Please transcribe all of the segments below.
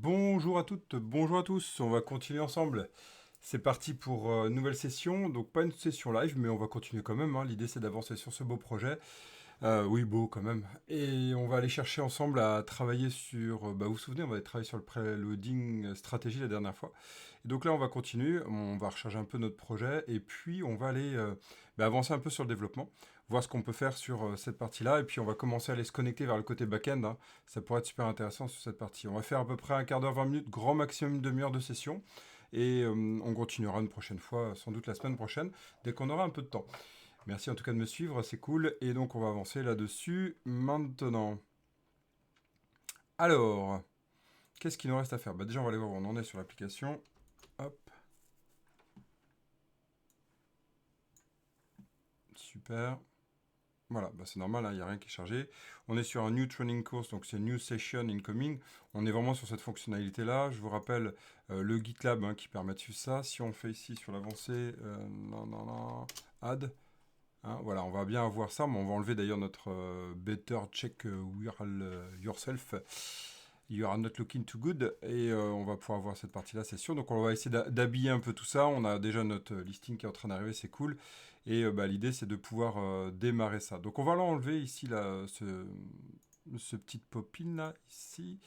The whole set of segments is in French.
Bonjour à toutes, bonjour à tous, on va continuer ensemble. C'est parti pour une nouvelle session, donc pas une session live, mais on va continuer quand même, hein. L'idée c'est d'avancer sur ce beau projet. Oui, beau quand même. Et on va aller chercher ensemble à travailler sur, vous vous souvenez, on va travailler sur le preloading stratégie la dernière fois. Et donc là on va continuer, on va recharger un peu notre projet, et puis on va aller avancer un peu sur le développement, voir ce qu'on peut faire sur cette partie-là, et puis on va commencer à aller se connecter vers le côté back-end, hein. Ça pourrait être super intéressant sur cette partie. On va faire à peu près un quart d'heure, 20 minutes, grand maximum une demi-heure de session. Et on continuera une prochaine fois, sans doute la semaine prochaine, dès qu'on aura un peu de temps. Merci en tout cas de me suivre, c'est cool. Et donc on va avancer là-dessus maintenant. Alors, qu'est-ce qu'il nous reste à faire? Déjà on va aller voir où on en est sur l'application. Hop, super. Voilà, c'est normal, il n'y a rien qui est chargé. On est sur un New Training Course, donc c'est New Session Incoming. On est vraiment sur cette fonctionnalité-là. Je vous rappelle le GitLab, qui permet de suivre ça. Si on fait ici sur l'avancée, add, voilà, on va bien avoir ça, mais on va enlever d'ailleurs notre better check yourself. You are not looking too good. Et on va pouvoir voir cette partie-là, c'est sûr. Donc on va essayer d'habiller un peu tout ça. On a déjà notre listing qui est en train d'arriver, c'est cool. Et l'idée, c'est de pouvoir démarrer ça. Donc on va l'enlever ici, là, ce petit pop-in là, ici.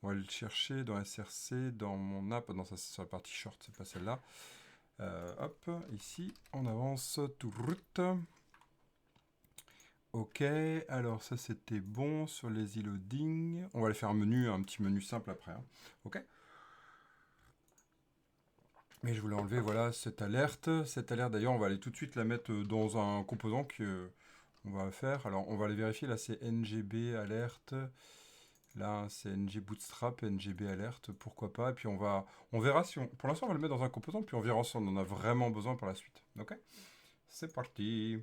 On va le chercher dans SRC, dans mon app. Non, ça c'est sur la partie short, c'est pas celle-là. Hop, ici, on avance tout route. Ok, alors ça c'était bon sur les e-loading. On va aller faire un petit menu simple après, hein. Ok. Mais je voulais enlever, voilà, cette alerte. Cette alerte d'ailleurs, on va aller tout de suite la mettre dans un composant que on va faire. Alors on va aller vérifier, là c'est NGB alerte. Là c'est NG Bootstrap, NGB alerte, pourquoi pas. Et puis on verra si on... Pour l'instant on va le mettre dans un composant, puis on verra si on en a vraiment besoin pour la suite. Ok. C'est parti.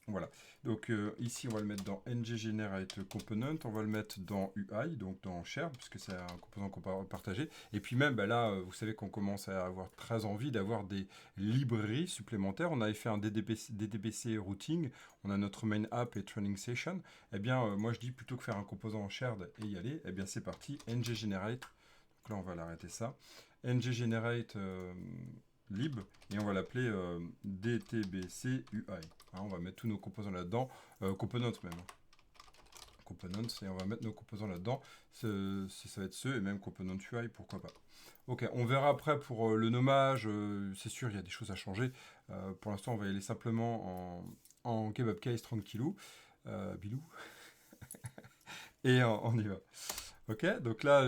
Voilà. Donc ici, on va le mettre dans ng generate component, on va le mettre dans UI, donc dans share, puisque c'est un composant qu'on peut partager. Et puis même, là, vous savez qu'on commence à avoir très envie d'avoir des librairies supplémentaires. On avait fait un DDBC routing, on a notre main app et training session. Eh bien, moi je dis plutôt que faire un composant en shared et y aller, eh bien c'est parti, ng generate. Donc là, on va l'arrêter ça. ng generate lib et on va l'appeler DTBC UI. On va mettre tous nos composants là-dedans, components même. Components, et on va mettre nos composants là-dedans. Ça va être ceux, et même component UI, pourquoi pas. Ok, on verra après pour le nommage. C'est sûr, il y a des choses à changer. Pour l'instant, on va y aller simplement en kebab case tranquillou. Bilou. Et on y va. Ok, donc là,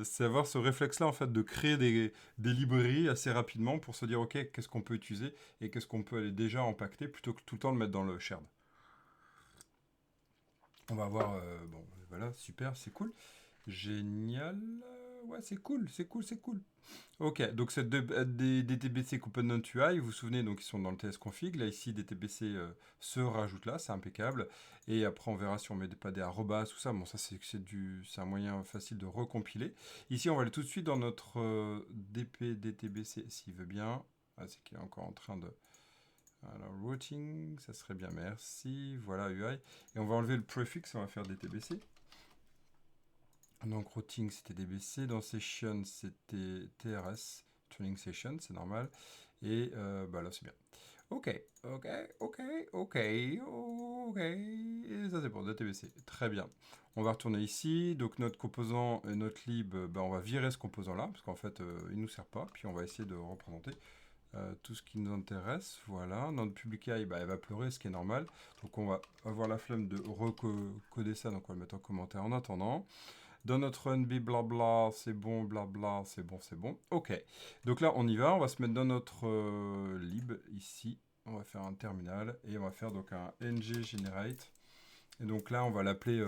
c'est avoir ce réflexe-là, en fait, de créer des librairies assez rapidement pour se dire, ok, qu'est-ce qu'on peut utiliser et qu'est-ce qu'on peut aller déjà impacter plutôt que tout le temps le mettre dans le shared. On va voir, bon, voilà, super, c'est cool. Génial. Ouais, c'est cool, c'est cool, c'est cool. Ok, donc c'est des DTBC Component UI, vous vous souvenez, donc ils sont dans le tsconfig. Là, ici, DTBC se rajoute là, c'est impeccable. Et après, on verra si on met pas des arrobas, tout ça. Bon, ça, c'est un moyen facile de recompiler. Ici, on va aller tout de suite dans notre DP DTBC, s'il veut bien. Ah, c'est qu'il est encore en train de... Alors, routing, ça serait bien, merci. Voilà, UI. Et on va enlever le prefix, on va faire DTBC. Donc routing c'était DBC, dans session c'était TRS, training session, c'est normal. Et là c'est bien. Ok, ok, ok, ok, ok. Et ça c'est pour DTBC. Très bien. On va retourner ici. Donc notre composant et notre lib, on va virer ce composant là, parce qu'en fait il nous sert pas. Puis on va essayer de représenter tout ce qui nous intéresse. Voilà. Notre public eye, elle va pleurer, ce qui est normal. Donc on va avoir la flemme de recoder ça, donc on va le mettre en commentaire en attendant. Dans notre NB blabla, c'est bon, blabla, c'est bon, c'est bon. Ok. Donc là, on y va. On va se mettre dans notre lib ici. On va faire un terminal et on va faire donc un ng generate. Et donc là, on va l'appeler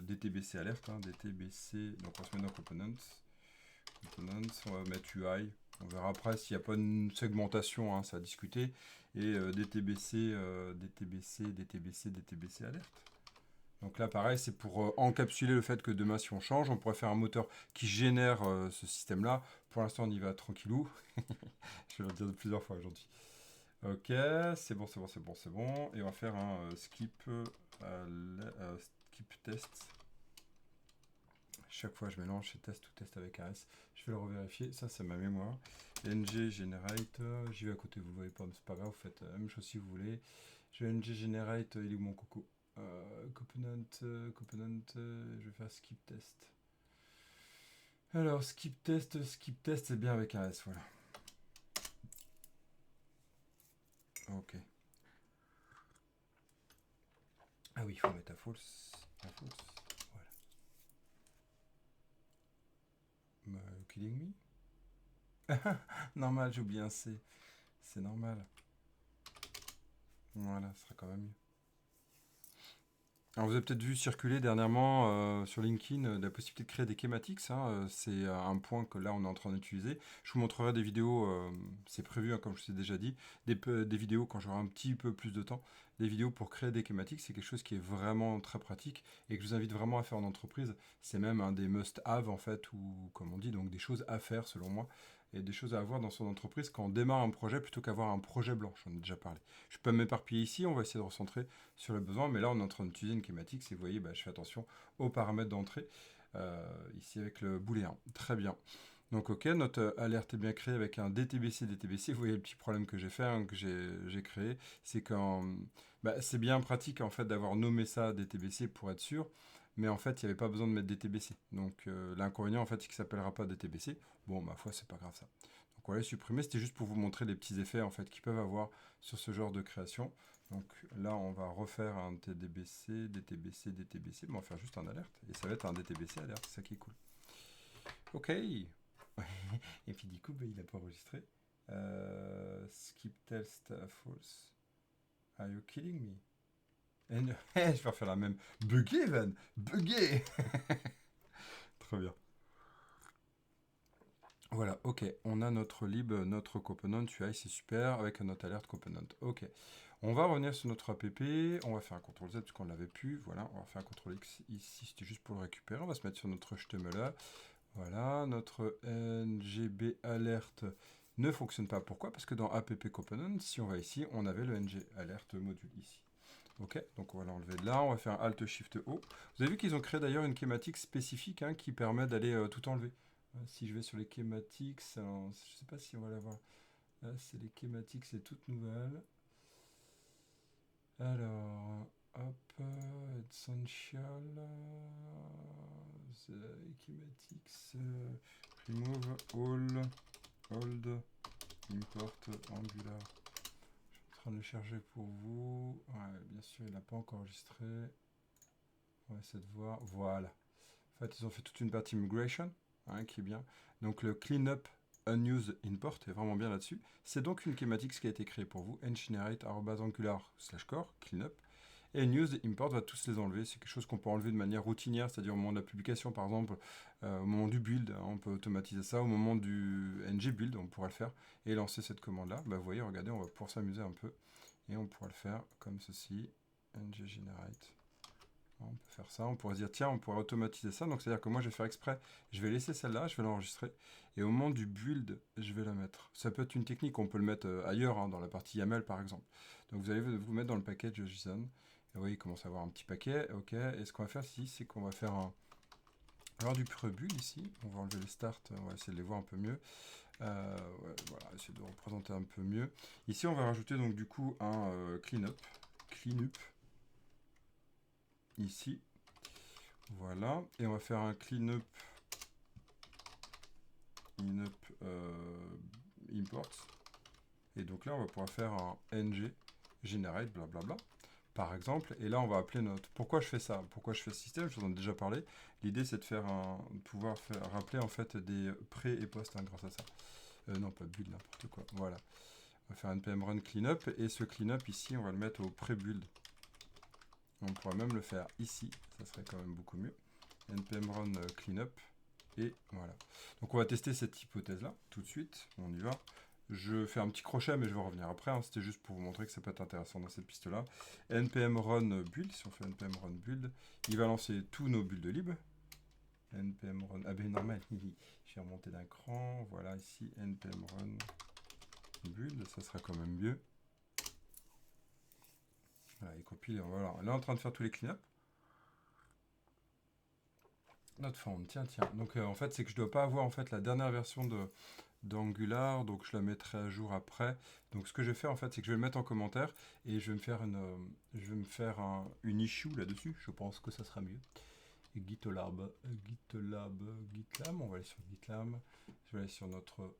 DTBC alert. DTBC. Donc on se met dans components. Components. On va mettre UI. On verra après s'il n'y a pas une segmentation, ça à discuter. Et DTBC, DTBC, DTBC, DTBC alert. Donc là, pareil, c'est pour encapsuler le fait que demain, si on change, on pourrait faire un moteur qui génère ce système-là. Pour l'instant, on y va tranquillou. Je vais le dire plusieurs fois aujourd'hui. Ok, c'est bon, c'est bon, c'est bon, c'est bon. Et on va faire un skip test chaque fois je mélange, c'est test ou test avec un S. Je vais le revérifier, ça c'est ma mémoire. ng generate, j'y vais à côté, vous ne voyez pas, mais c'est pas grave, vous faites la même chose si vous voulez. Je vais ng generate, il est où mon coco? Component, je vais faire skip test. Alors skip test, c'est bien avec un S, voilà. Ok. Ah oui, il faut mettre à false. Voilà. Kidding me? Normal, j'ai oublié un C. C'est normal. Voilà, ce sera quand même mieux. Alors vous avez peut-être vu circuler dernièrement sur LinkedIn la possibilité de créer des schématiques. C'est un point que là on est en train d'utiliser. Je vous montrerai des vidéos, c'est prévu comme je vous ai déjà dit, des vidéos quand j'aurai un petit peu plus de temps. Des vidéos pour créer des schématiques, c'est quelque chose qui est vraiment très pratique et que je vous invite vraiment à faire en entreprise. C'est même un des must-have en fait, ou comme on dit, donc des choses à faire selon moi. Et des choses à avoir dans son entreprise quand on démarre un projet plutôt qu'avoir un projet blanc, j'en ai déjà parlé. Je peux m'éparpiller ici, on va essayer de recentrer sur le besoin, mais là on est en train d'utiliser une schématique, si vous voyez, je fais attention aux paramètres d'entrée, ici avec le booléen. Très bien. Donc ok, notre alerte est bien créée avec un DTBC. Vous voyez le petit problème que j'ai fait, que j'ai créé, c'est quand c'est bien pratique en fait d'avoir nommé ça DTBC pour être sûr, mais en fait il n'y avait pas besoin de mettre DTBC. Donc l'inconvénient en fait c'est qu'il ne s'appellera pas DTBC. Bon, ma foi, c'est pas grave ça. Donc on va les supprimer, c'était juste pour vous montrer les petits effets en fait qu'ils peuvent avoir sur ce genre de création. Donc là, on va refaire un TDBC, DTBC, DTBC. Bon, on va faire juste un alerte. Et ça va être un DTBC alerte, c'est ça qui est cool. Ok. Et puis du coup, il n'a pas enregistré. Skip test false. Are you kidding me? Je vais refaire la même. Bugué, Van. Bugué. Très bien. Voilà, ok, on a notre lib, notre component UI, c'est super, avec notre alerte component. Ok, on va revenir sur notre app, on va faire un CTRL Z puisqu'on ne l'avait plus, voilà, on va faire un CTRL X ici, c'était juste pour le récupérer, on va se mettre sur notre HTML, voilà, notre ngb alert ne fonctionne pas. Pourquoi? Parce que dans app component, si on va ici, on avait le ng alert module ici. Ok, donc on va l'enlever de là, on va faire Alt Shift O. Vous avez vu qu'ils ont créé d'ailleurs une schématique spécifique qui permet d'aller tout enlever. Si je vais sur les schématiques, je ne sais pas si on va l'avoir. Là, c'est les schématiques, c'est toute nouvelle. Alors, hop, Essential, Schematics, Remove All, Old, Import, Angular. Je suis en train de le chercher pour vous. Ouais, bien sûr, il n'a pas encore enregistré. On va essayer de voir. Voilà. En fait, ils ont fait toute une partie migration, qui est bien. Donc le cleanup unused import est vraiment bien là-dessus. C'est donc une schématique qui a été créée pour vous. ngenerate@angular/core cleanup. Et unused import va tous les enlever. C'est quelque chose qu'on peut enlever de manière routinière, c'est-à-dire au moment de la publication, par exemple, au moment du build, on peut automatiser ça. Au moment du ng build, on pourra le faire et lancer cette commande-là. Vous voyez, regardez, on va pouvoir s'amuser un peu et on pourra le faire comme ceci. Nggenerate. On peut faire ça, on pourrait se dire tiens, on pourrait automatiser ça, donc c'est à dire que moi je vais faire exprès, je vais laisser celle-là, je vais l'enregistrer et au moment du build je vais la mettre. Ça peut être une technique, on peut le mettre ailleurs, dans la partie YAML par exemple. Donc vous allez vous mettre dans le package JSON et vous voyez il commence à avoir un petit paquet. Ok, et ce qu'on va faire ici, c'est qu'on va faire alors du pré-build ici, on va enlever les starts, on va essayer de les voir un peu mieux. Voilà, essayer de représenter un peu mieux. Ici on va rajouter donc du coup un cleanup ici, voilà, et on va faire un cleanup import, et donc là on va pouvoir faire un ng generate blablabla par exemple, et là on va appeler notre. Pourquoi je fais ça? Pourquoi je fais ce système? Je vous en ai déjà parlé. L'idée c'est de faire pouvoir rappeler en fait des pré et post grâce à ça. Non, pas build, n'importe quoi. Voilà, on va faire un npm run cleanup, et ce cleanup ici on va le mettre au pré-build. On pourrait même le faire ici, ça serait quand même beaucoup mieux. npm run cleanup, et voilà. Donc on va tester cette hypothèse-là tout de suite, on y va. Je fais un petit crochet, mais je vais revenir après. C'était juste pour vous montrer que ça peut être intéressant dans cette piste-là. npm run build, si on fait npm run build, il va lancer tous nos builds lib. npm run, ah ben normal, je vais remonter d'un cran. Voilà, ici, npm run build, ça sera quand même mieux. Voilà, il compile, voilà. Là, on est en train de faire tous les cleanups. Not found, tiens. Donc en fait, c'est que je dois pas avoir en fait la dernière version d'Angular, donc je la mettrai à jour après. Donc ce que je vais faire en fait, c'est que je vais le mettre en commentaire et je vais me faire une issue là-dessus. Je pense que ça sera mieux. GitLab, on va aller sur GitLab. Je vais aller sur notre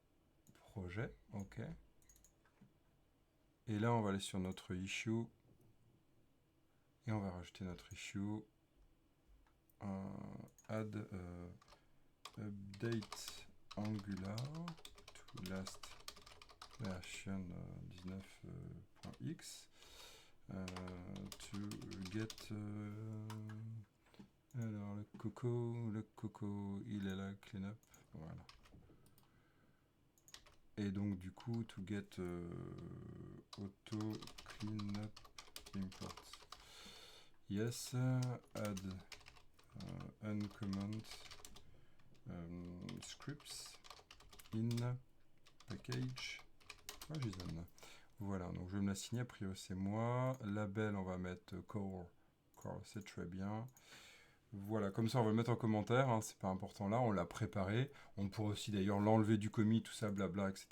projet, ok. Et là, on va aller sur notre issue et on va rajouter notre issue. Add update Angular to last version 19.x to get alors le coco il est là, cleanup, voilà. Et donc du coup to get auto cleanup import, yes, add uncomment scripts in package JSON. Voilà, donc je vais me la signer, a priori c'est moi. Label, on va mettre core, c'est très bien. Voilà, comme ça on va le mettre en commentaire, hein, c'est pas important là, on l'a préparé. On pourrait aussi d'ailleurs l'enlever du commit, tout ça, blabla, etc.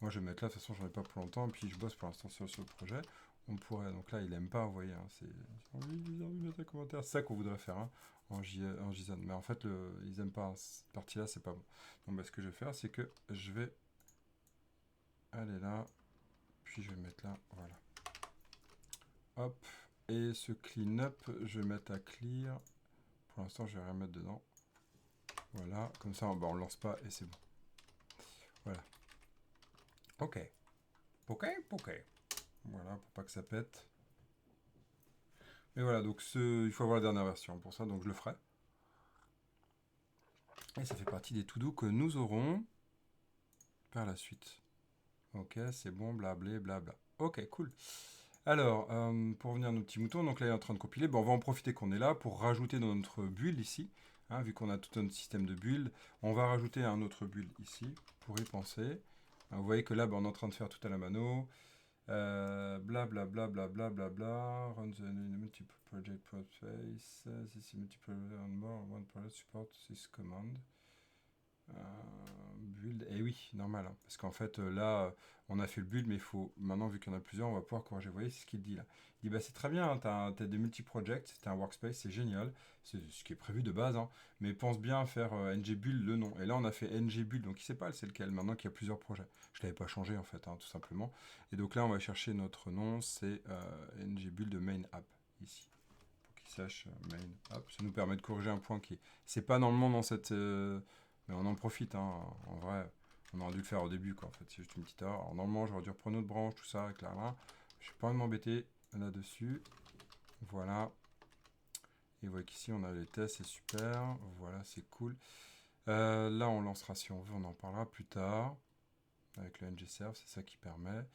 Moi je vais mettre là, de toute façon j'en ai pas pour longtemps, et puis je bosse pour l'instant sur ce projet. On pourrait, donc là il aime pas, vous voyez, hein, c'est... J'ai envie de mettre un commentaire, c'est ça qu'on voudrait faire, hein, en JSON. Mais en fait, ils aiment pas, hein, cette partie-là, c'est pas bon. Donc bah, ce que je vais faire, c'est que je vais aller là, puis je vais mettre là, voilà. Hop, et ce clean-up, je vais mettre à clear. Pour l'instant, je vais rien mettre dedans. Voilà, comme ça, bah, on lance pas et c'est bon. Voilà. Ok. Voilà, pour pas que ça pète. Et voilà, donc il faut avoir la dernière version pour ça, donc je le ferai. Et ça fait partie des to-do que nous aurons par la suite. Ok, c'est bon, blablé, blabla. Ok, cool. Alors, pour revenir à nos petits moutons, donc là il est en train de compiler, bon, on va en profiter qu'on est là pour rajouter dans notre build ici, hein, vu qu'on a tout un système de build, on va rajouter un autre build ici, pour y penser. Vous voyez que là, on est en train de faire tout à la mano, blablabla, run the multiple project process, this is multiple and more, one project support this command. Build, et oui, normal, hein, parce qu'en fait là on a fait le build, mais il faut maintenant, vu qu'il y en a plusieurs, on va pouvoir corriger. Vous voyez, c'est ce qu'il dit là. Il dit bah c'est très bien, hein, t'as des multi-projects, c'est un workspace, c'est génial, c'est ce qui est prévu de base, hein, mais pense bien à faire ngbuild le nom. Et là on a fait ngbuild, donc il sait pas c'est lequel, maintenant qu'il y a plusieurs projets. Je l'avais pas changé en fait, hein, tout simplement. Et donc là on va chercher notre nom, c'est ngbuild main app ici. Pour qu'il sache main app. Ça nous permet de corriger un point qui c'est pas normalement dans cette mais on en profite, hein. En vrai, on aurait dû le faire au début, quoi. En fait, c'est juste une petite erreur. Alors, normalement, j'aurais dû reprendre notre branche, tout ça, avec la main. Je n'ai pas envie de m'embêter là-dessus. Voilà. Et vous voyez qu'ici, on a les tests, c'est super. Voilà, c'est cool. Là, on lancera si on veut, on en parlera plus tard. Avec le ngserve, c'est ça qui permet.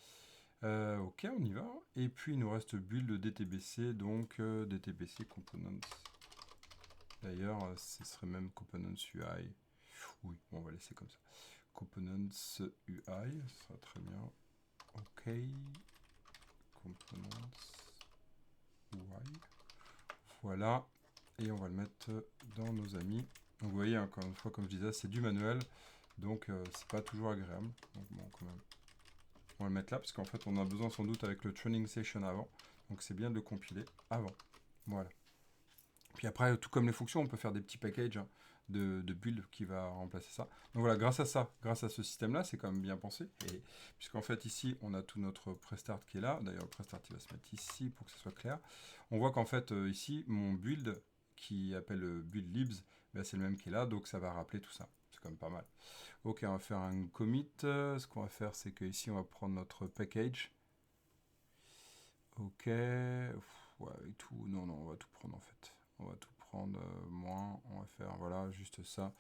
Ok, on y va. Et puis, il nous reste build DTBC, donc DTBC Components. D'ailleurs, ce serait même Components UI. Oui, on va laisser comme ça. Components UI, ça sera très bien. OK. Components UI. Voilà. Et on va le mettre dans nos amis. Donc vous voyez, encore une fois, comme je disais, c'est du manuel. Donc c'est pas toujours agréable. Donc bon, quand même. On va le mettre là, parce qu'en fait, on a besoin sans doute avec le training session avant. Donc c'est bien de le compiler avant. Voilà. Puis après, tout comme les fonctions, on peut faire des petits packages, hein, de build qui va remplacer ça. Donc voilà, grâce à ça, grâce à ce système-là, c'est quand même bien pensé. Et puisqu'en fait, ici, on a tout notre prestart qui est là. D'ailleurs, le prestart, il va se mettre ici pour que ce soit clair. On voit qu'en fait, ici, mon build, qui appelle build libs, ben, c'est le même qui est là, donc ça va rappeler tout ça. C'est quand même pas mal. Ok, on va faire un commit. Ce qu'on va faire, c'est qu'ici, on va prendre notre package. Ok. Ouais, et tout. Non, on va tout prendre en fait. On va tout prendre moins. On va faire, voilà, juste ça.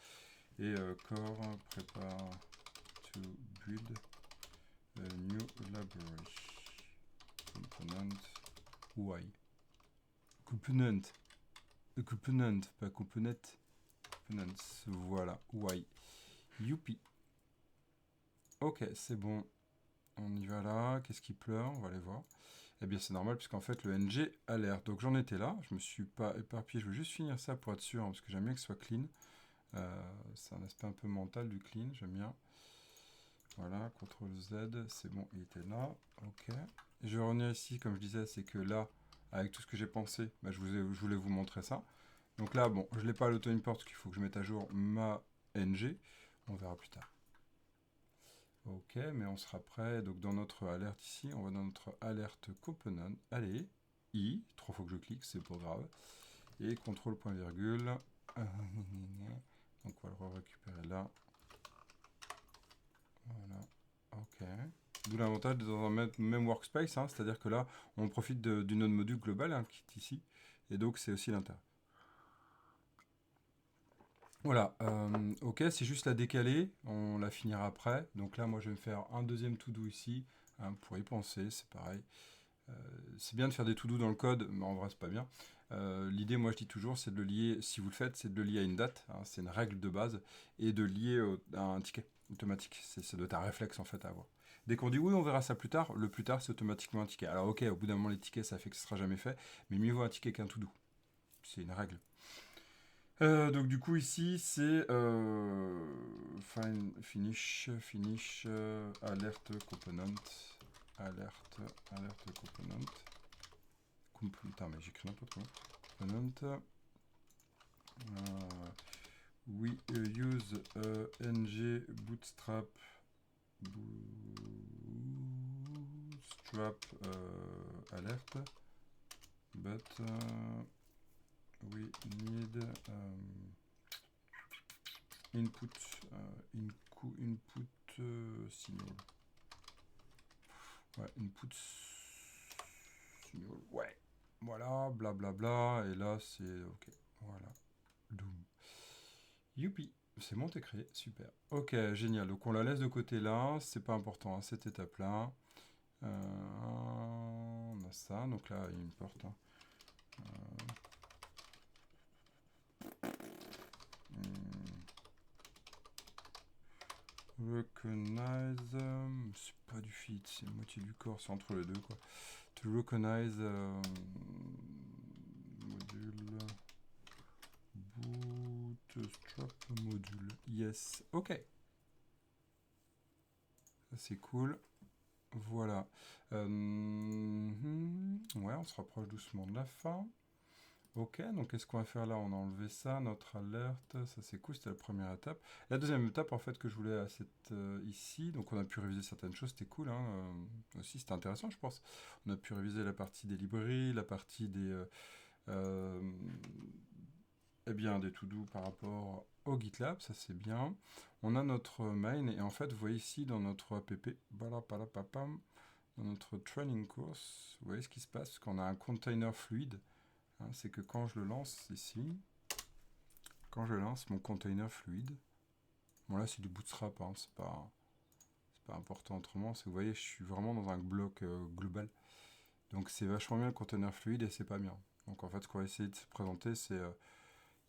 Et core prépare to build a new library. Component UI. Component. Component, pas component. Components. Voilà, UI. Youpi. Ok, c'est bon. On y va là. Qu'est-ce qui pleure? On va aller voir. Eh bien, c'est normal, puisqu'en fait, le NG alerte. Donc, j'en étais là. Je me suis pas éparpillé. Je veux juste finir ça pour être sûr, hein, parce que j'aime bien que ce soit clean. C'est un aspect un peu mental du clean, j'aime bien. Voilà, CTRL Z, c'est bon, il était là. Ok. Et je vais revenir ici, comme je disais, c'est que là, avec tout ce que j'ai pensé, bah, je voulais vous montrer ça. Donc là, bon, je ne l'ai pas à l'auto-import, parce qu'il faut que je mette à jour ma NG. On verra plus tard. Ok, mais on sera prêt. Donc dans notre alerte ici, on va dans notre alerte component. Allez, I, 3 fois que je clique, c'est pas grave. Et contrôle point virgule. Donc on va le récupérer là. Voilà, ok. D'où l'avantage d'être dans un même workspace, hein, c'est-à-dire que là, on profite d'une autre module globale hein, qui est ici. Et donc c'est aussi l'intérêt. Voilà, ok, c'est juste la décaler, on la finira après. Donc là, moi, je vais me faire un deuxième to-do ici, hein, pour y penser, c'est pareil. C'est bien de faire des to-do dans le code, mais en vrai, c'est pas bien. L'idée, moi, je dis toujours, c'est de le lier, si vous le faites, c'est de le lier à une date, hein, c'est une règle de base, et de lier à un ticket automatique. C'est de ta réflexe, en fait, à avoir. Dès qu'on dit oui, on verra ça plus tard, le plus tard, c'est automatiquement un ticket. Alors, ok, au bout d'un moment, les tickets, ça fait que ce sera jamais fait, mais mieux vaut un ticket qu'un to-do. C'est une règle. Donc du coup ici c'est finish alerte component component putain mais j'écris n'importe quoi component we use ng bootstrap alert but we need input signal. Ouais, input signal. Ouais. Voilà, blablabla. Bla, bla, et là, c'est ok. Voilà. Doom. Youpi. C'est bon, t'es créé. Super. Ok, génial. Donc, on la laisse de côté là. C'est pas important à cette étape-là. On a ça. Donc là, il me porte. Hein. Recognize, c'est pas du fit, c'est moitié du corps, c'est entre les deux quoi. To recognize module bootstrap module. Yes, ok. C'est cool. Voilà. Ouais, on se rapproche doucement de la fin. Ok, donc qu'est-ce qu'on va faire là? On a enlevé ça, notre alerte, ça c'est cool, c'était la première étape. La deuxième étape en fait que je voulais à cette ici, donc on a pu réviser certaines choses, c'était cool, hein, aussi c'était intéressant je pense. On a pu réviser la partie des librairies, la partie des eh bien des to-do par rapport au GitLab, ça c'est bien. On a notre main et en fait vous voyez ici dans notre app, dans notre training course, vous voyez ce qui se passe quand on a un container fluide. Hein, c'est que quand je le lance ici, quand je lance mon container fluide, bon là c'est du bootstrap, hein, c'est pas important autrement, vous voyez je suis vraiment dans un bloc global, donc c'est vachement bien le container fluide et c'est pas bien. Donc en fait ce qu'on va essayer de se présenter c'est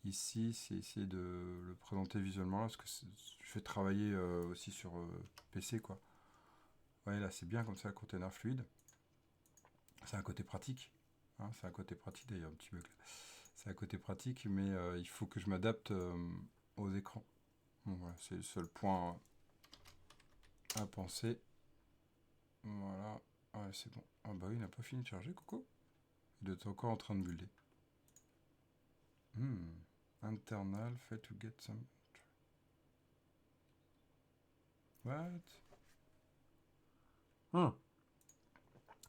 ici, c'est essayer de le présenter visuellement là, parce que je fais travailler aussi sur PC quoi. Vous voyez là c'est bien comme ça le container fluide, c'est un côté pratique, hein, c'est un côté pratique d'ailleurs un petit bug là. C'est un côté pratique, mais il faut que je m'adapte aux écrans. Bon, voilà, c'est le seul point à penser. Voilà. Ouais, c'est bon. Ah bah oui, il n'a pas fini de charger, coucou. Il est encore en train de builder. Internal, fail to get some... What?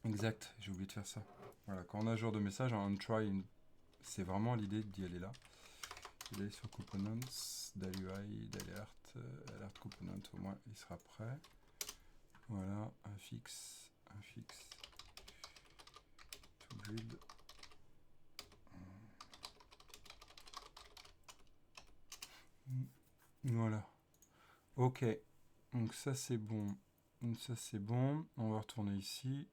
Exact, j'ai oublié de faire ça. Voilà, quand on a un genre de message, un try, c'est vraiment l'idée d'y aller là. D'aller sur components, d'ALUI, d'alert, alert component, au moins il sera prêt. Voilà, un fixe, to build. Voilà. Ok. Donc ça c'est bon. Ça c'est bon. On va retourner ici.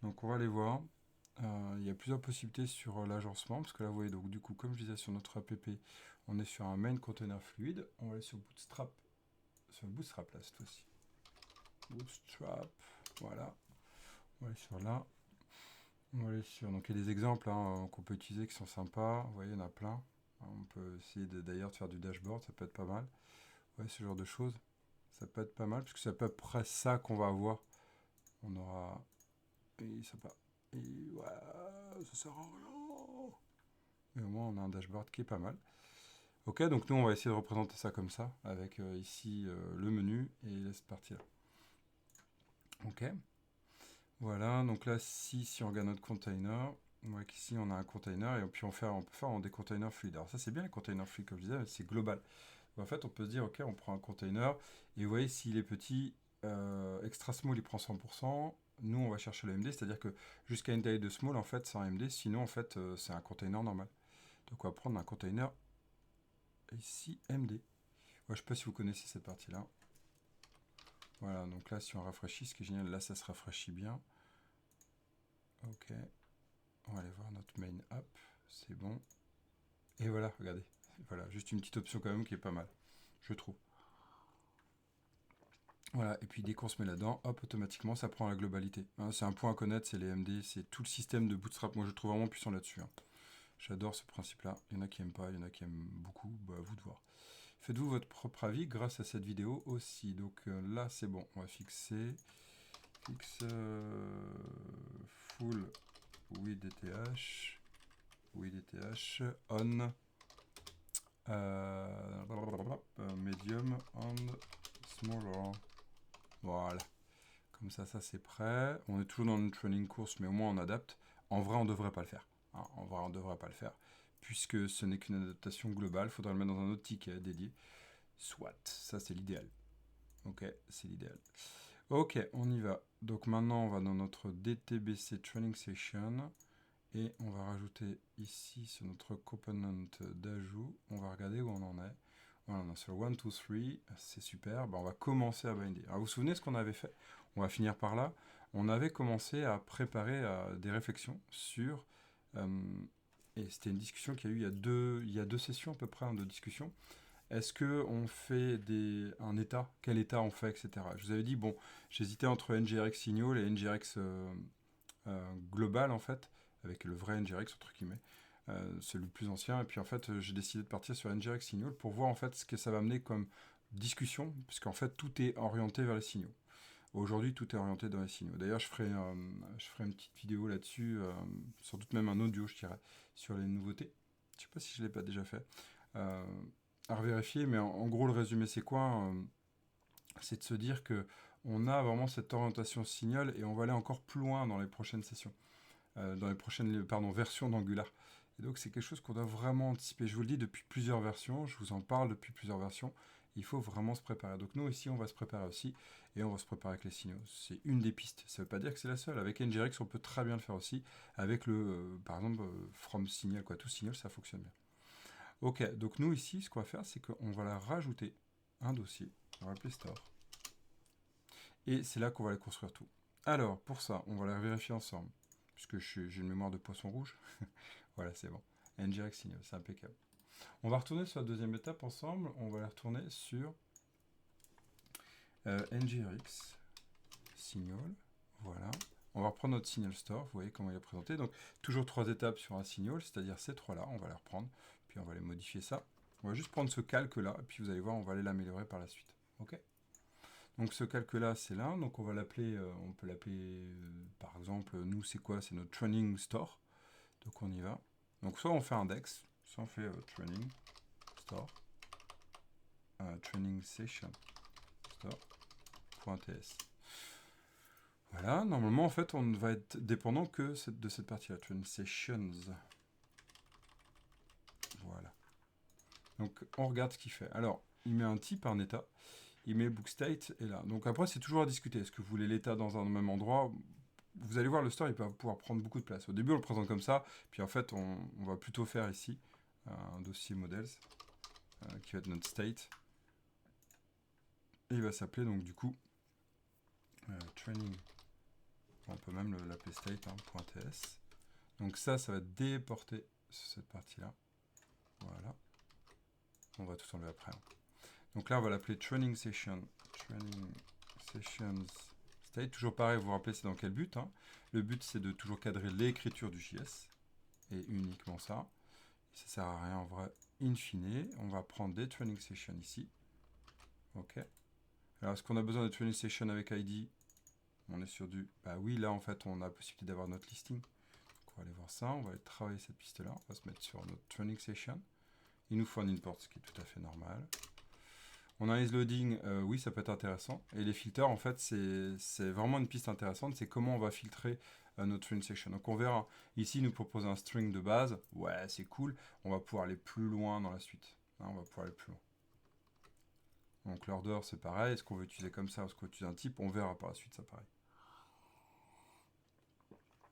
Donc on va aller voir. Il y a plusieurs possibilités sur l'agencement. Parce que là vous voyez, donc du coup, comme je disais sur notre app, on est sur un main container fluide. On va aller sur Bootstrap. Sur Bootstrap là cette fois-ci. Bootstrap. Voilà. On va aller sur là. On va aller sur... Donc il y a des exemples hein, qu'on peut utiliser qui sont sympas. Vous voyez, il y en a plein. On peut essayer d'ailleurs de faire du dashboard, ça peut être pas mal. Ouais, ce genre de choses. Ça peut être pas mal, puisque c'est à peu près ça qu'on va avoir. On aura... Et ça pas... Et voilà, ça sert à rien. Mais au moins, on a un dashboard qui est pas mal. Ok, donc nous, on va essayer de représenter ça comme ça, avec ici le menu et cette partie-là. Ok. Voilà, donc là, si on regarde notre container, on voit qu'ici, on a un container, et puis on peut faire en des containers fluides. Alors ça, c'est bien les containers fluides, comme je disais, c'est global. En fait, on peut se dire, ok, on prend un container, et vous voyez, s'il est petit, extra small, il prend 100%. Nous, on va chercher le MD, c'est-à-dire que jusqu'à une taille de small, en fait, c'est un MD. Sinon, en fait, c'est un container normal. Donc, on va prendre un container ici, MD. Ouais, je ne sais pas si vous connaissez cette partie-là. Voilà, donc là, si on rafraîchit, ce qui est génial, là, ça se rafraîchit bien. Ok. On va aller voir notre main app. C'est bon. Et voilà, regardez. Voilà, juste une petite option quand même qui est pas mal, je trouve. Voilà, et puis dès qu'on se met là-dedans, hop, automatiquement, ça prend la globalité. Hein, c'est un point à connaître, c'est les MD, c'est tout le système de Bootstrap. Moi, je le trouve vraiment puissant là-dessus. Hein. J'adore ce principe-là. Il y en a qui n'aiment pas, il y en a qui aiment beaucoup. Bah, à vous de voir. Faites-vous votre propre avis grâce à cette vidéo aussi. Donc là, c'est bon. On va fixer fixe full with DTH, on medium and smaller. Voilà. Comme ça c'est prêt. On est toujours dans une training course, mais au moins on adapte. En vrai, on ne devrait pas le faire. Hein, en vrai, on ne devrait pas le faire. Puisque ce n'est qu'une adaptation globale, il faudra le mettre dans un autre ticket dédié. Soit, ça c'est l'idéal. Ok, c'est l'idéal. Ok, on y va. Donc maintenant, on va dans notre DTBC Training Session. Et on va rajouter ici sur notre component d'ajout. On va regarder où on en est. Voilà, on est sur 1, 2, 3. C'est super. Ben, on va commencer à binder. Alors, vous vous souvenez ce qu'on avait fait? On va finir par là. On avait commencé à préparer des réflexions sur... et c'était une discussion qu'il y a eu il y a deux sessions à peu près de discussion. Est-ce qu'on fait un état? Quel état on fait, etc. Je vous avais dit, bon, j'hésitais entre NGRX Signal et NGRX global, en fait, avec le vrai NGRX, entre guillemets. C'est le plus ancien. Et puis, en fait, j'ai décidé de partir sur NGRX Signal pour voir, en fait, ce que ça va mener comme discussion, puisqu'en fait, tout est orienté vers les signaux. Aujourd'hui, tout est orienté dans les signaux. D'ailleurs, je ferai une petite vidéo là-dessus, sans doute même un audio, je dirais, sur les nouveautés. Je ne sais pas si je ne l'ai pas déjà fait. À revérifier, mais en gros, le résumé, c'est quoi? C'est de se dire que on a vraiment cette orientation signal et on va aller encore plus loin dans les prochaines sessions, dans les prochaines versions d'Angular. Et donc, c'est quelque chose qu'on doit vraiment anticiper. Je vous le dis depuis plusieurs versions, je vous en parle depuis plusieurs versions. Il faut vraiment se préparer. Donc, nous, ici, on va se préparer aussi et on va se préparer avec les signaux. C'est une des pistes. Ça ne veut pas dire que c'est la seule. Avec NGRX, on peut très bien le faire aussi. Avec par exemple, from signal, tout signal, ça fonctionne bien. Ok, donc nous ici, ce qu'on va faire, c'est qu'on va la rajouter un dossier, on va l'appeler store, et c'est là qu'on va aller construire tout. Alors, pour ça, on va la vérifier ensemble, puisque j'ai une mémoire de poisson rouge. Voilà, c'est bon. NGRX signal, c'est impeccable. On va retourner sur la deuxième étape ensemble, on va la retourner sur NGRX signal, voilà. On va reprendre notre signal store, vous voyez comment il est présenté. Donc, toujours 3 étapes sur un signal, c'est-à-dire ces 3-là, on va les reprendre, puis on va les modifier ça. On va juste prendre ce calque-là, et puis vous allez voir, on va aller l'améliorer par la suite. Ok? Donc ce calque-là, c'est là, donc on va l'appeler, on peut l'appeler, par exemple, nous, c'est quoi? C'est notre training store. Donc on y va. Donc soit on fait index, soit on fait training store, training session store.ts. Voilà, normalement en fait on ne va être dépendant que de cette partie-là, training sessions. Voilà. Donc on regarde ce qu'il fait. Alors, il met un type, un état, il met book state et là. Donc après c'est toujours à discuter. Est-ce que vous voulez l'état dans un même endroit? Vous allez voir, le store il peut pouvoir prendre beaucoup de place. Au début on le présente comme ça, puis en fait on va plutôt faire ici un dossier models qui va être notre state. Et il va s'appeler donc du coup training. On peut même l'appeler state.ts. Donc ça va être déporté sur cette partie-là. Voilà. On va tout enlever après. Donc là, on va l'appeler training session. Training sessions state. Toujours pareil, vous vous rappelez, c'est dans quel but, hein. Le but, c'est de toujours cadrer l'écriture du JS, et uniquement ça. Ça sert à rien en vrai. In fine, on va prendre des training sessions ici. Ok. Alors, est-ce qu'on a besoin de training session avec ID? On est sur du... Bah oui, là, en fait, on a la possibilité d'avoir notre listing. Donc, on va aller voir ça. On va aller travailler cette piste-là. On va se mettre sur notre training session. Il nous faut un import, ce qui est tout à fait normal. On a un isLoading, oui, ça peut être intéressant. Et les filters, en fait, c'est vraiment une piste intéressante. C'est comment on va filtrer notre training section. Donc, on verra. Ici, il nous propose un string de base. Ouais, c'est cool. On va pouvoir aller plus loin dans la suite. Hein, on va pouvoir aller plus loin. Donc, l'order, c'est pareil. Est-ce qu'on veut utiliser comme ça? Est-ce qu'on veut utiliser un type? On verra par la suite, ça pareil.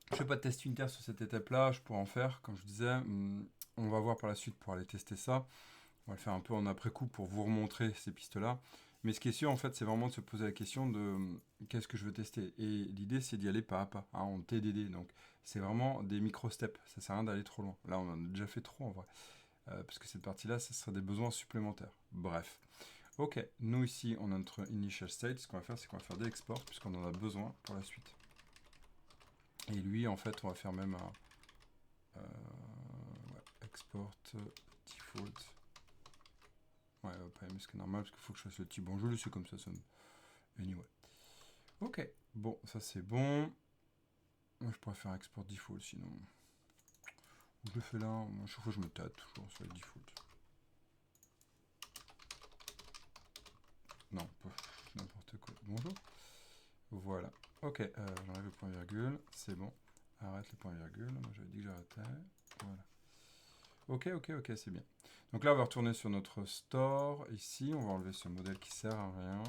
Je ne fais pas de test unitaire sur cette étape-là. Je pourrais en faire, comme je disais. On va voir par la suite pour aller tester ça. On va le faire un peu en après-coup pour vous remontrer ces pistes-là. Mais ce qui est sûr, en fait, c'est vraiment de se poser la question de qu'est-ce que je veux tester. Et l'idée, c'est d'y aller pas à pas, hein, en TDD. Donc, c'est vraiment des micro-steps. Ça sert à rien d'aller trop loin. Là, on en a déjà fait trop, en vrai. Parce que cette partie-là, ça serait des besoins supplémentaires. Bref. Ok, nous ici, on a notre initial state. Ce qu'on va faire, c'est qu'on va faire des exports, puisqu'on en a besoin pour la suite. Et lui, en fait, on va faire même un export default. Ouais, pas aimer ce qui est normal, parce qu'il faut que je fasse le petit bon, je le sais comme ça, ça me... Anyway. Ok, bon, ça c'est bon. Moi, je pourrais faire export default, sinon... Je le fais là, moi, chaque fois je me tâte toujours sur le default. Non, pas n'importe quoi. Bonjour. Voilà. Ok, j'enlève le point virgule, c'est bon. Arrête le point virgule, moi j'avais dit que j'arrêtais. Voilà. Ok, c'est bien. Donc là, on va retourner sur notre store. Ici, on va enlever ce modèle qui sert à rien.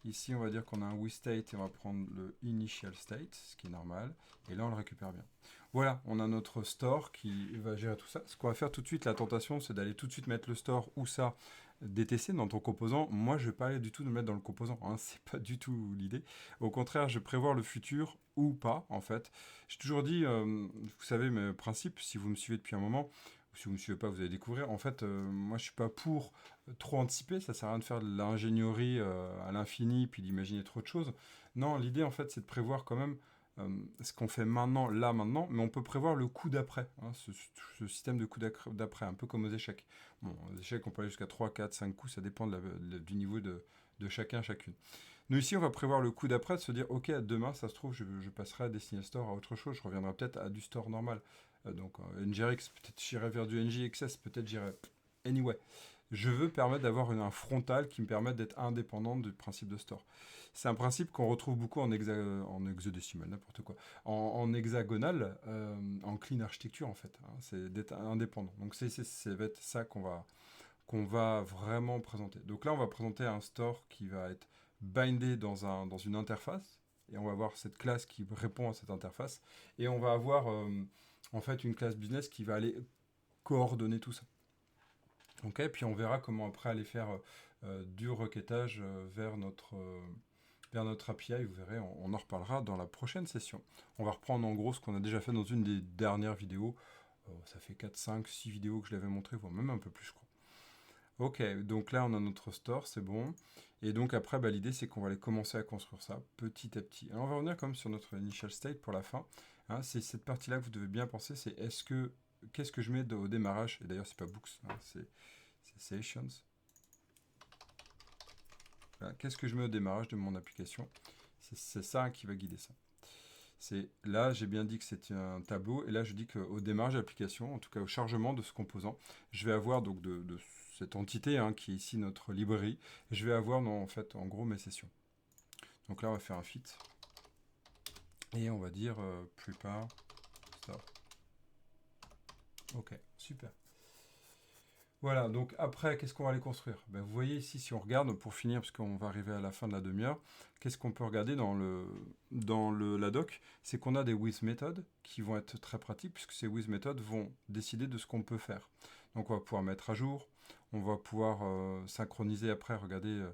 Ici, on va dire qu'on a un WeState et on va prendre le Initial State, ce qui est normal. Et là, on le récupère bien. Voilà, on a notre store qui va gérer tout ça. Ce qu'on va faire tout de suite, la tentation, c'est d'aller tout de suite mettre le store ou ça, DTC dans ton composant. Moi, je ne vais pas aller du tout le mettre dans le composant. Hein, c'est pas du tout l'idée. Au contraire, je prévois le futur ou pas, en fait. J'ai toujours dit, vous savez mes principes, si vous me suivez depuis un moment, si vous ne me suivez pas, vous allez découvrir. En fait, moi, je suis pas pour trop anticiper. Ça sert à rien de faire de l'ingénierie à l'infini, puis d'imaginer trop de choses. Non, l'idée, en fait, c'est de prévoir quand même ce qu'on fait maintenant, là, maintenant, mais on peut prévoir le coup d'après. Hein, ce système de coup d'après, un peu comme aux échecs. Bon, aux échecs, on peut aller jusqu'à 3, 4, 5 coups, ça dépend du niveau de chacun, chacune. Nous, ici, on va prévoir le coup d'après, de se dire, ok, demain, ça se trouve, je passerai à Destiny Store, à autre chose, je reviendrai peut-être à du store normal. Donc, NGRX, peut-être j'irai vers du NGXS, peut-être j'irai... Anyway, je veux permettre d'avoir un frontal qui me permette d'être indépendant du principe de store. C'est un principe qu'on retrouve beaucoup en hexadécimal, n'importe quoi, en hexagonal, en clean architecture, en fait. Hein, c'est d'être indépendant. Donc, ça va être ça qu'on va vraiment présenter. Donc là, on va présenter un store qui va être bindé dans une interface, et on va avoir cette classe qui répond à cette interface, et on va avoir en fait une classe business qui va aller coordonner tout ça. Ok, puis on verra comment après aller faire du requêtage vers notre API, vous verrez, on en reparlera dans la prochaine session. On va reprendre en gros ce qu'on a déjà fait dans une des dernières vidéos. Ça fait 4, 5, 6 vidéos que je l'avais montré, voire même un peu plus, je crois. Ok, donc là on a notre store, c'est bon. Et donc après, bah, l'idée c'est qu'on va aller commencer à construire ça petit à petit. Alors on va revenir quand même sur notre initial state pour la fin. Hein, c'est cette partie-là que vous devez bien penser, c'est qu'est-ce que je mets au démarrage? Et d'ailleurs c'est pas books, hein, c'est sessions. Voilà, qu'est-ce que je mets au démarrage de mon application? C'est ça qui va guider ça. Là, j'ai bien dit que c'était un tableau, et là je dis qu'au démarrage de l'application, en tout cas au chargement de ce composant, je vais avoir donc de cette entité hein, qui est ici notre librairie, je vais avoir en fait en gros mes sessions. Donc là on va faire un fit, et on va dire prepare stop. Ok, super. Voilà, donc après, qu'est-ce qu'on va aller construire? Ben, vous voyez ici, si on regarde, pour finir, parce qu'on va arriver à la fin de la demi-heure, qu'est-ce qu'on peut regarder dans la doc? C'est qu'on a des with methods qui vont être très pratiques, puisque ces with methods vont décider de ce qu'on peut faire. Donc on va pouvoir mettre à jour, on va pouvoir synchroniser après, regardez,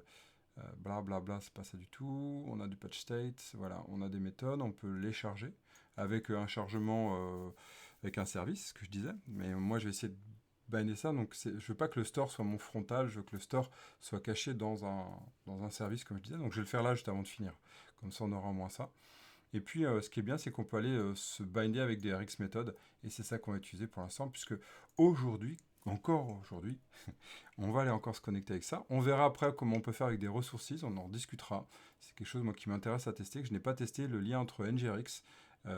blablabla, c'est pas ça du tout, on a du patch state, voilà, on a des méthodes, on peut les charger avec un chargement, avec un service, ce que je disais, mais moi je vais essayer binder ça. Donc je veux pas que le store soit mon frontal, je veux que le store soit caché dans un service, comme je disais. Donc je vais le faire là juste avant de finir. Comme ça, on aura au moins ça. Et puis, ce qui est bien, c'est qu'on peut aller se binder avec des RX méthodes. Et c'est ça qu'on va utiliser pour l'instant, puisque aujourd'hui, encore aujourd'hui, on va aller encore se connecter avec ça. On verra après comment on peut faire avec des ressources, on en discutera. C'est quelque chose moi, qui m'intéresse à tester, que je n'ai pas testé, le lien entre NGRX,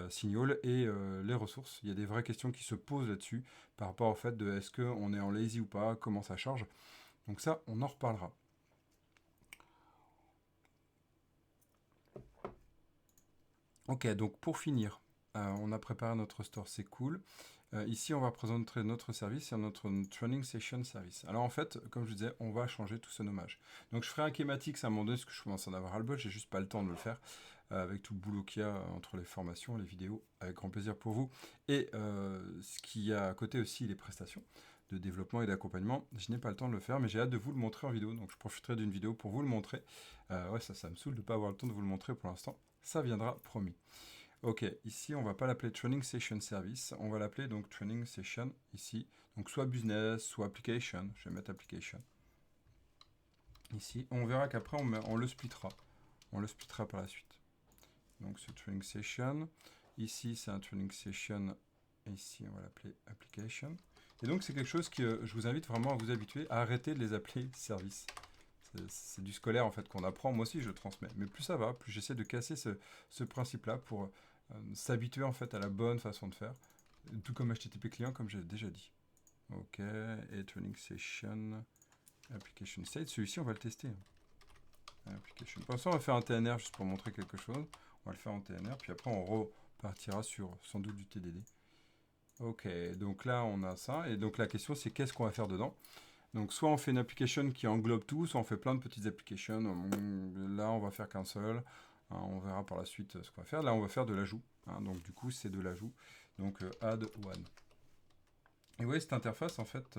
Signal et les ressources. Il y a des vraies questions qui se posent là-dessus par rapport au fait de est-ce qu'on est en lazy ou pas, comment ça charge. Donc ça, on en reparlera. Ok, donc pour finir, on a préparé notre store, c'est cool. Ici, on va présenter notre service et notre training session service. Alors en fait, comme je disais, on va changer tout ce nommage. Donc je ferai un schématique à un moment donné, parce que je commence à en avoir ras-le-bol, j'ai juste pas le temps de le faire, avec tout le boulot qu'il y a entre les formations, les vidéos, avec grand plaisir pour vous. Et ce qu'il y a à côté aussi, les prestations de développement et d'accompagnement. Je n'ai pas le temps de le faire, mais j'ai hâte de vous le montrer en vidéo, donc je profiterai d'une vidéo pour vous le montrer. Ouais, ça me saoule de ne pas avoir le temps de vous le montrer pour l'instant. Ça viendra, promis. Ok, ici on va pas l'appeler Training Session Service, on va l'appeler donc Training Session ici. Donc soit Business, soit Application, je vais mettre Application. Ici, on verra qu'après on le splittera. On le splittera par la suite. Donc ce Training Session, ici c'est un Training Session, ici on va l'appeler Application. Et donc c'est quelque chose que je vous invite vraiment à vous habituer à arrêter de les appeler service. C'est du scolaire en fait qu'on apprend, moi aussi je le transmets. Mais plus ça va, plus j'essaie de casser ce principe-là pour s'habituer en fait à la bonne façon de faire. Tout comme HTTP client, comme j'ai déjà dit. Ok, et Training Session, Application State, celui-ci on va le tester. Application. Pour l'instant on va faire un TNR juste pour montrer quelque chose. On va le faire en TNR, puis après on repartira sur sans doute du TDD. Ok, donc là on a ça, et donc la question c'est qu'est-ce qu'on va faire dedans. Donc soit on fait une application qui englobe tout, soit on fait plein de petites applications. Là on va faire qu'un seul. Hein, on verra par la suite ce qu'on va faire. Là on va faire de l'ajout. Hein, donc du coup c'est de l'ajout. Donc add one. Et vous voyez cette interface en fait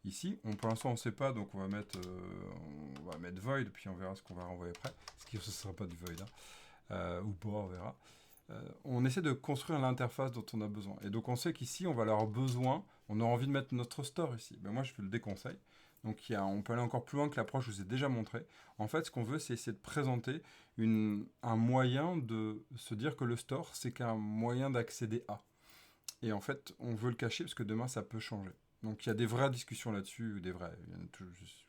ici. Pour l'instant on ne sait pas, donc on va mettre void, puis on verra ce qu'on va renvoyer après. Ce qui ne sera pas du void. Hein. Ou pas, on verra. On essaie de construire l'interface dont on a besoin. Et donc on sait qu'ici, on va avoir besoin, on a envie de mettre notre store ici. Ben moi, je le déconseille. Donc on peut aller encore plus loin que l'approche que je vous ai déjà montré. En fait, ce qu'on veut, c'est essayer de présenter un moyen de se dire que le store, c'est qu'un moyen d'accéder à. Et en fait, on veut le cacher parce que demain, ça peut changer. Donc il y a des vraies discussions là-dessus,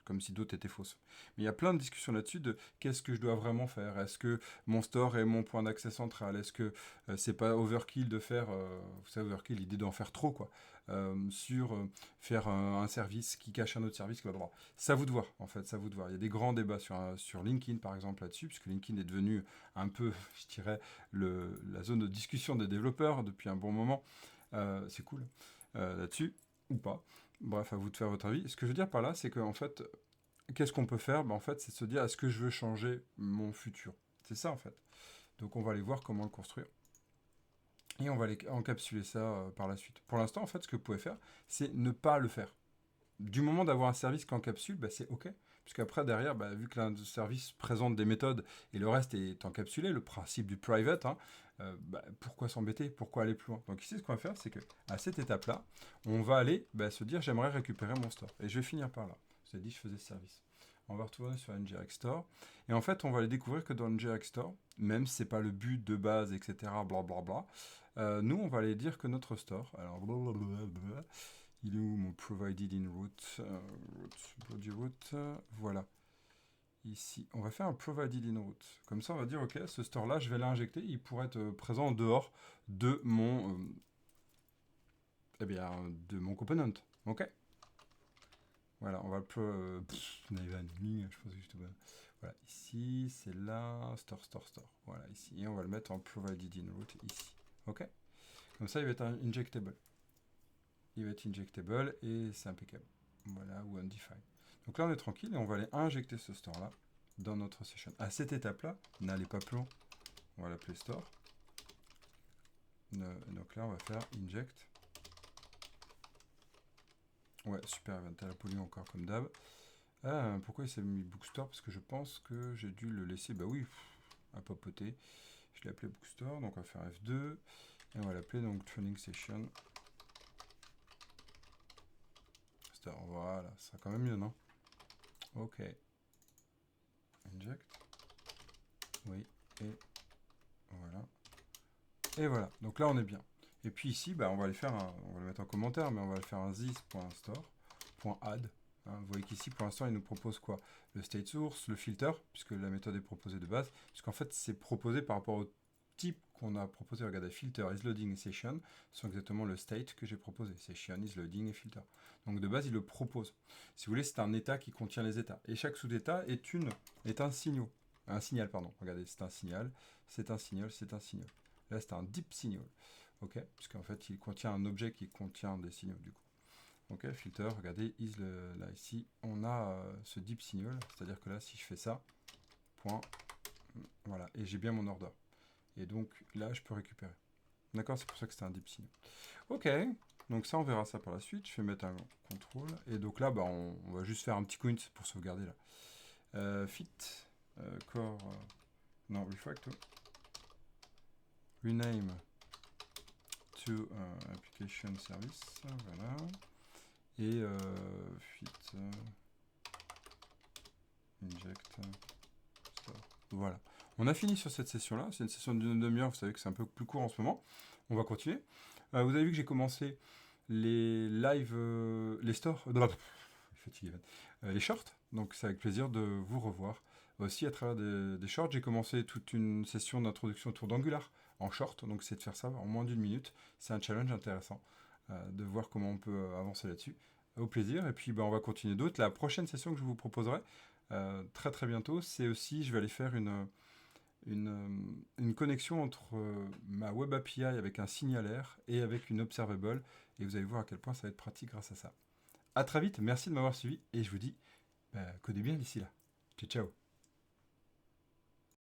comme si d'autres étaient fausses. Mais il y a plein de discussions là-dessus de qu'est-ce que je dois vraiment faire. Est-ce que mon store est mon point d'accès central? Est-ce que c'est pas overkill de faire, vous savez, overkill, l'idée d'en faire trop, quoi, faire un service qui cache un autre service qui va droit. Ça vous de voir, en fait, ça vous de voir. Il y a des grands débats sur LinkedIn, par exemple, là-dessus, puisque LinkedIn est devenu un peu, je dirais, la zone de discussion des développeurs depuis un bon moment. C'est cool là-dessus ou pas. Bref, à vous de faire votre avis. Ce que je veux dire par là, c'est qu'en fait, qu'est-ce qu'on peut faire? En fait, c'est se dire, est-ce que je veux changer mon futur? C'est ça, en fait. Donc, on va aller voir comment le construire. Et on va aller encapsuler ça par la suite. Pour l'instant, en fait, ce que vous pouvez faire, c'est ne pas le faire. Du moment d'avoir un service qui encapsule, c'est OK. Puisqu'après, derrière, vu que le service présente des méthodes et le reste est encapsulé, le principe du private, hein, pourquoi s'embêter? Pourquoi aller plus loin? Donc ici, ce qu'on va faire, c'est qu'à cette étape-là, on va aller se dire, j'aimerais récupérer mon store. Et je vais finir par là. Je vous ai dit, je faisais ce service. On va retourner sur NGRX Store. Et en fait, on va aller découvrir que dans NGRX Store, même si ce n'est pas le but de base, etc., blablabla, nous, on va aller dire que notre store, alors blablabla, il est où mon provided in route, body route, voilà. Ici, on va faire un provided in route. Comme ça, on va dire, ok, ce store-là, je vais l'injecter. Il pourrait être présent en dehors de mon, de mon component. Ok. Voilà, on va le je pense que je te vois. Voilà, ici, c'est là, store. Voilà, ici, et on va le mettre en provided in route ici. Ok. Comme ça, il va être injectable. Il va être injectable et c'est impeccable. Voilà, ou undefined. Donc là, on est tranquille et on va aller injecter ce store-là dans notre session. À cette étape-là, n'allez pas plus loin. On va l'appeler store. Donc là, on va faire inject. Ouais, super event. À la pollution encore comme d'hab. Pourquoi il s'est mis bookstore? Parce que je pense que j'ai dû le laisser. Bah oui, à papoter. Je l'ai appelé bookstore. Donc on va faire F2. Et on va l'appeler donc training session. filter. Voilà, ça sera quand même mieux, non? Ok. Inject. Oui, et voilà. Et voilà, donc là on est bien. Et puis ici, bah, on va le mettre en commentaire, mais on va le faire un this.store.add. Hein, vous voyez qu'ici, pour l'instant, il nous propose quoi? Le state source, le filter, puisque la méthode est proposée de base, puisqu'en fait, c'est proposé par rapport au type qu'on a proposé. Regardez, filter, is loading et session sont exactement le state que j'ai proposé. Session, is loading et filter. Donc de base, il le propose. Si vous voulez, c'est un état qui contient les états. Et chaque sous-état est un signal. Un signal, pardon. Regardez, c'est un signal, c'est un signal, c'est un signal. Là, c'est un deep signal. Ok, puisqu'en fait, il contient un objet qui contient des signaux, du coup. Ok, filter, regardez, là, ici, on a ce deep signal, c'est-à-dire que là, si je fais ça, point, voilà, et j'ai bien mon order. Et donc, là, je peux récupérer. D'accord, c'est pour ça que c'était un deep signal. Ok, donc ça, on verra ça par la suite. Je vais mettre un contrôle. Et donc là, bah, on va juste faire un petit count pour sauvegarder, là. Fit, core, non, refactor, rename to application service, voilà, et fit inject store. Voilà. On a fini sur cette session-là. C'est une session d'une demi-heure. Vous savez que c'est un peu plus court en ce moment. On va continuer. Vous avez vu que j'ai commencé les lives, les stores, fatigué, les shorts. Donc c'est avec plaisir de vous revoir. Aussi à travers des shorts, j'ai commencé toute une session d'introduction autour d'Angular en short. Donc c'est de faire ça en moins d'une minute. C'est un challenge intéressant de voir comment on peut avancer là-dessus. Au plaisir. Et puis on va continuer d'autres. La prochaine session que je vous proposerai très très bientôt, c'est aussi, je vais aller faire une connexion entre ma web API avec un signalaire et avec une observable. Et vous allez voir à quel point ça va être pratique grâce à ça. A très vite, merci de m'avoir suivi et je vous dis codez bien d'ici là. Ciao ciao.